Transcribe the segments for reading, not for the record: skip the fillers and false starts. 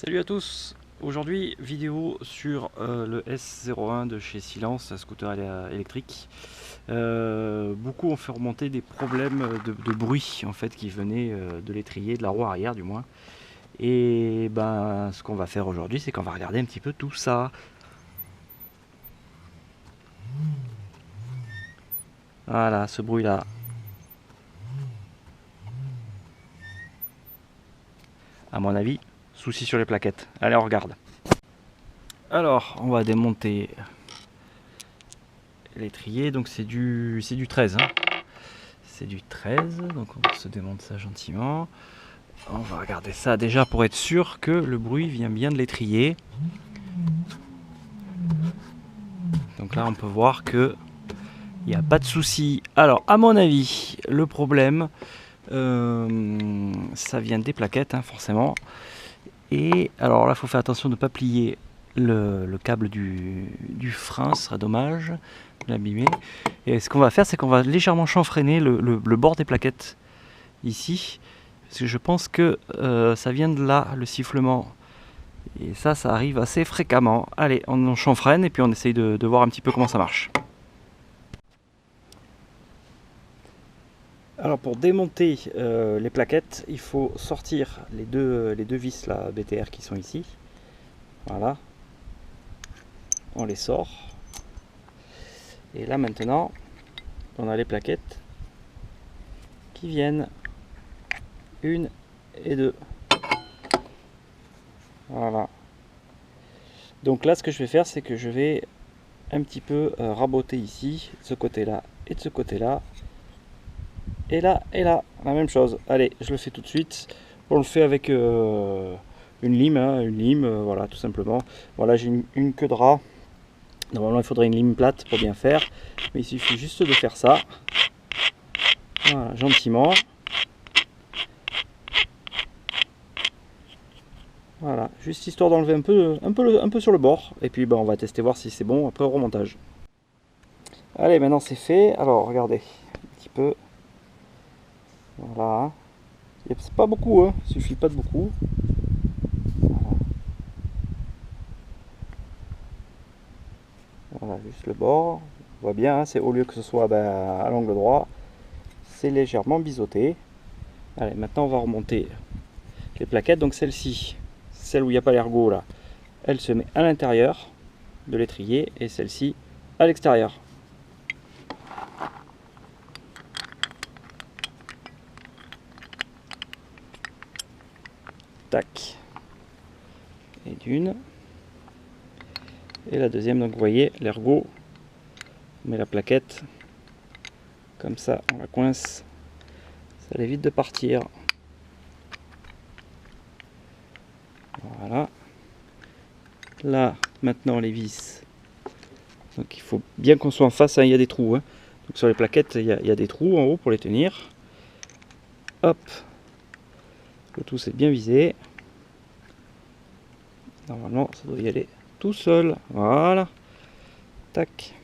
Salut à tous. Aujourd'hui vidéo sur le S01 de chez Silence, un scooter électrique. Beaucoup ont fait remonter des problèmes de bruit en fait qui venaient de l'étrier, de la roue arrière du moins. Et ben ce qu'on va faire aujourd'hui, c'est qu'on va regarder un petit peu tout ça. Voilà, ce bruit là. À mon avis, souci sur les plaquettes. Allez, on regarde. Alors, on va démonter l'étrier, donc c'est du 13 hein. C'est du 13, donc on se démonte ça gentiment. On va regarder ça déjà pour être sûr que le bruit vient bien de l'étrier. Donc là on peut voir que il n'y a pas de souci. Alors à mon avis le problème ça vient des plaquettes hein, forcément. Et alors là il faut faire attention de ne pas plier le câble du frein, ce serait dommage de l'abîmer. Et ce qu'on va faire, c'est qu'on va légèrement chanfreiner le bord des plaquettes ici, parce que je pense que ça vient de là, le sifflement. Et ça arrive assez fréquemment. Allez, on chanfreine et puis on essaye de voir un petit peu comment ça marche. Alors pour démonter les plaquettes, il faut sortir les deux vis là, BTR qui sont ici. Voilà. On les sort. Et là maintenant, on a les plaquettes qui viennent. Une et deux. Voilà. Donc là, ce que je vais faire, c'est que je vais un petit peu raboter ici, de ce côté-là et de ce côté-là. Et là, la même chose. Allez, je le fais tout de suite. On le fait avec une lime, hein, voilà, tout simplement. Voilà, j'ai une queue de rat. Normalement, il faudrait une lime plate pour bien faire. Mais il suffit juste de faire ça. Voilà, gentiment. Voilà, juste histoire d'enlever un peu sur le bord. Et puis ben, on va tester voir si c'est bon après au remontage. Allez, maintenant c'est fait. Alors regardez, un petit peu. Voilà. C'est pas beaucoup, hein. Il suffit pas de beaucoup. Voilà, voilà, juste le bord. On voit bien, hein, c'est au lieu que ce soit à l'angle droit, c'est légèrement biseauté. Allez, maintenant on va remonter les plaquettes. Donc celle-ci, celle où il n'y a pas l'ergot là, elle se met à l'intérieur de l'étrier et celle-ci à l'extérieur. Tac. Et d'une. Et la deuxième, donc vous voyez, l'ergot, on met la plaquette, comme ça, on la coince, ça évite de partir. Voilà. Là, maintenant les vis. Donc il faut bien qu'on soit en face, hein, il y a des trous. Hein. Donc sur les plaquettes, il y a des trous en haut pour les tenir. Hop. Le tout c'est bien visé. Normalement, ça doit y aller tout seul. Voilà. Tac.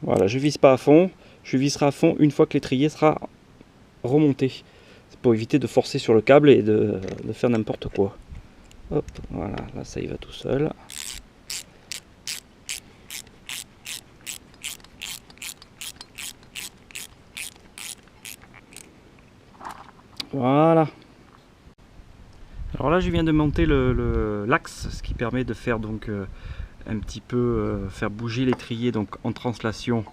Voilà, je vise pas à fond. Je viserai à fond une fois que l'étrier sera remonté. C'est pour éviter de forcer sur le câble et de faire n'importe quoi. Hop, voilà, là ça y va tout seul. Voilà. Alors là je viens de monter l'axe, ce qui permet de faire donc un petit peu faire bouger l'étrier donc en translation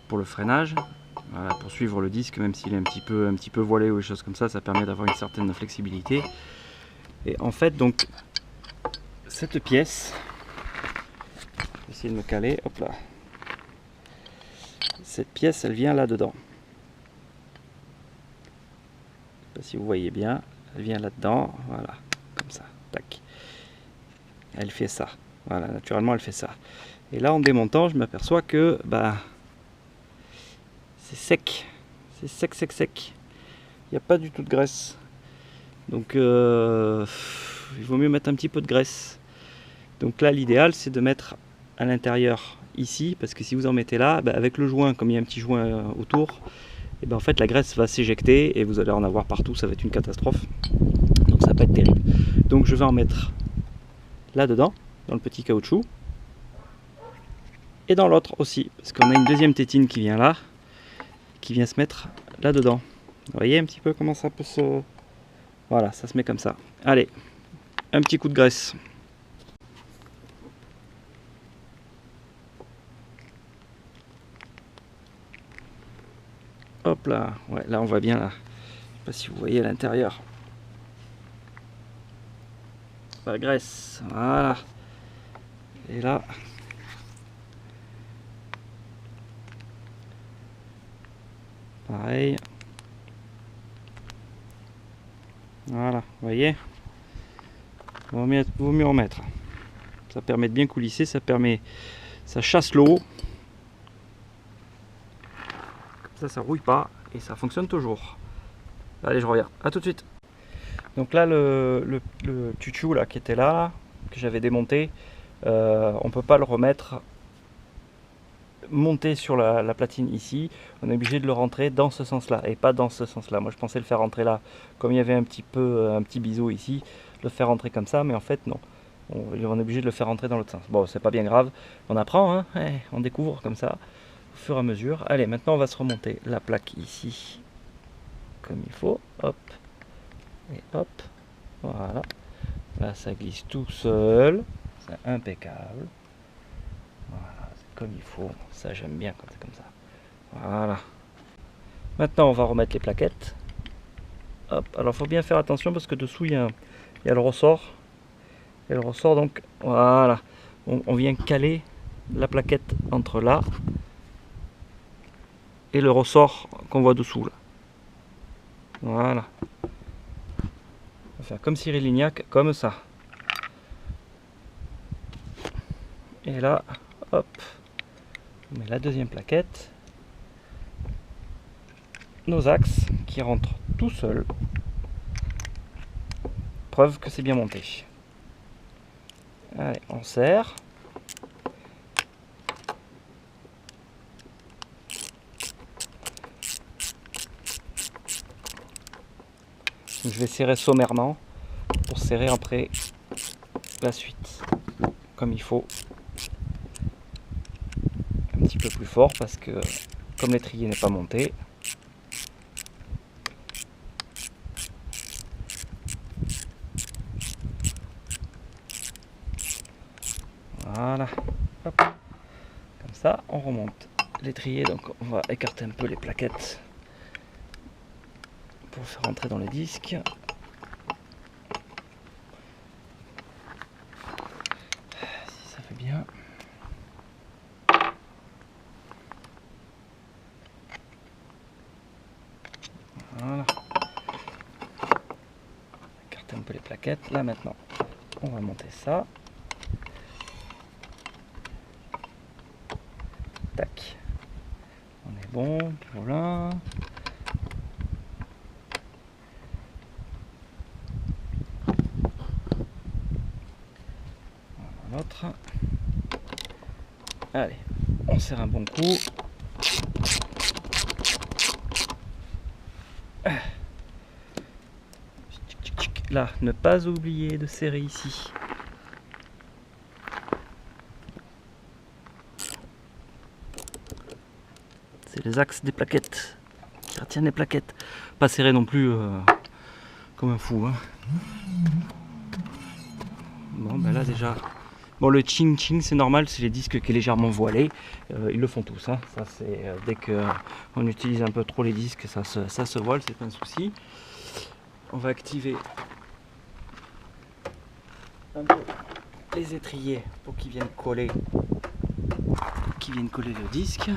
pour le freinage. Voilà, pour suivre le disque, même s'il est un petit peu voilé ou des choses comme ça permet d'avoir une certaine flexibilité. Et en fait donc cette pièce, je vais essayer de me caler, hop là. Cette pièce elle vient là dedans. Je sais pas si vous voyez bien, elle vient là dedans, voilà, comme ça, tac. Elle fait ça, voilà, naturellement elle fait ça. Et là en démontant, je m'aperçois que c'est sec, c'est sec. Il n'y a pas du tout de graisse. Donc il vaut mieux mettre un petit peu de graisse. Donc là l'idéal c'est de mettre à l'intérieur ici, parce que si vous en mettez là, avec le joint, comme il y a un petit joint autour, et en fait la graisse va s'éjecter et vous allez en avoir partout, ça va être une catastrophe. Donc ça va pas être terrible. Donc je vais en mettre là-dedans, dans le petit caoutchouc, et dans l'autre aussi, parce qu'on a une deuxième tétine qui vient là, qui vient se mettre là-dedans. Vous voyez un petit peu comment ça peut se... Voilà, ça se met comme ça. Allez, un petit coup de graisse. Hop là, ouais, là on voit bien là. Je sais pas si vous voyez à l'intérieur. La graisse, voilà. Et là, pareil. Voilà, vous voyez. Vaut mieux en mettre. Ça permet de bien coulisser, ça chasse l'eau. Comme ça rouille pas et ça fonctionne toujours. Allez, je reviens. À tout de suite. Donc là, le tutu là qui était là, que j'avais démonté, on peut pas le remettre monté sur la platine ici. On est obligé de le rentrer dans ce sens-là et pas dans ce sens-là. Moi, je pensais le faire rentrer là, comme il y avait un petit biseau ici, le faire rentrer comme ça, mais en fait non. On est obligé de le faire rentrer dans l'autre sens. Bon, c'est pas bien grave. On apprend, hein, on découvre comme ça au fur et à mesure. Allez, maintenant on va se remonter la plaque ici comme il faut. Hop et hop. Voilà. Là, ça glisse tout seul. C'est impeccable. Voilà, c'est comme il faut. Ça, j'aime bien quand c'est comme ça. Voilà. Maintenant, on va remettre les plaquettes. Hop. Alors, il faut bien faire attention parce que dessous, il y a le ressort. Et le ressort, donc, voilà. On vient caler la plaquette entre là et le ressort qu'on voit dessous là. Voilà. On va faire comme Cyril Lignac, comme ça. Et là, hop, on met la deuxième plaquette. Nos axes qui rentrent tout seuls. Preuve que c'est bien monté. Allez, on serre. Je vais serrer sommairement pour serrer après la suite comme il faut. Un petit peu plus fort parce que comme l'étrier n'est pas monté, voilà, hop. Comme ça on remonte l'étrier, donc on va écarter un peu les plaquettes pour faire rentrer dans le disque. Si ça fait bien. Voilà. Écarter un peu les plaquettes. Là maintenant, on va monter ça. Tac. On est bon. Voilà. L'autre. Allez, on serre un bon coup. Là, ne pas oublier de serrer ici. C'est les axes des plaquettes qui retiennent les plaquettes. Pas serré non plus comme un fou. Hein. Bon, ben là déjà. Bon, le ching ching, c'est normal, c'est les disques qui est légèrement voilé. Ils le font tous. Hein. Ça, c'est dès qu'on utilise un peu trop les disques, ça se voile, c'est pas un souci. On va activer un peu les étriers pour qu'ils viennent coller, le disque.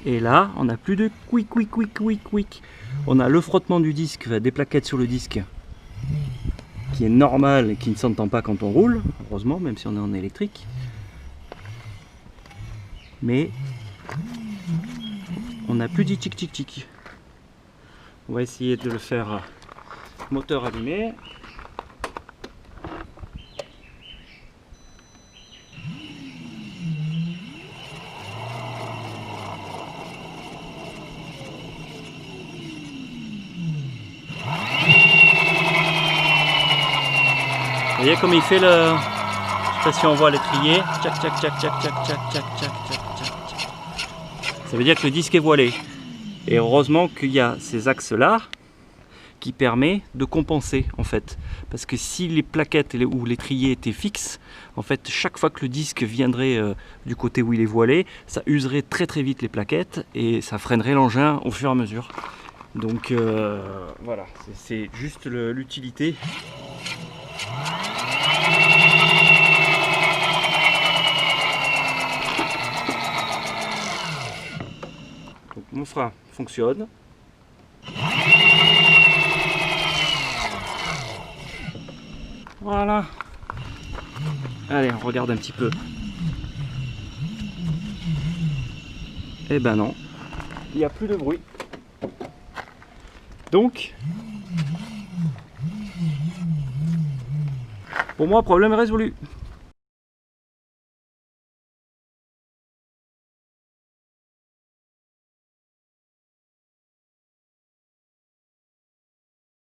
Et là, on n'a plus de quick quick quick quick quick. On a le frottement du disque, des plaquettes sur le disque, qui est normal et qui ne s'entend pas quand on roule, heureusement, même si on est en électrique. Mais on n'a plus dit tic tic tic. On va essayer de le faire Moteur allumé. Vous voyez comme il fait le... Je sais pas si on voit l'étrier. Tchac, tchac, tchac, tchac, tchac, tchac, tchac, tchac, tchac, tchac. Ça veut dire que le disque est voilé. Et heureusement qu'il y a ces axes-là qui permet de compenser en fait. Parce que si les plaquettes ou l'étrier étaient fixes, en fait, chaque fois que le disque viendrait du côté où il est voilé, ça userait très très vite les plaquettes et ça freinerait l'engin au fur et à mesure. Donc voilà, c'est juste l'utilité. Donc mon frein fonctionne. Voilà. Allez, on regarde un petit peu. Eh ben non, il n'y a plus de bruit. Donc, pour moi, problème résolu.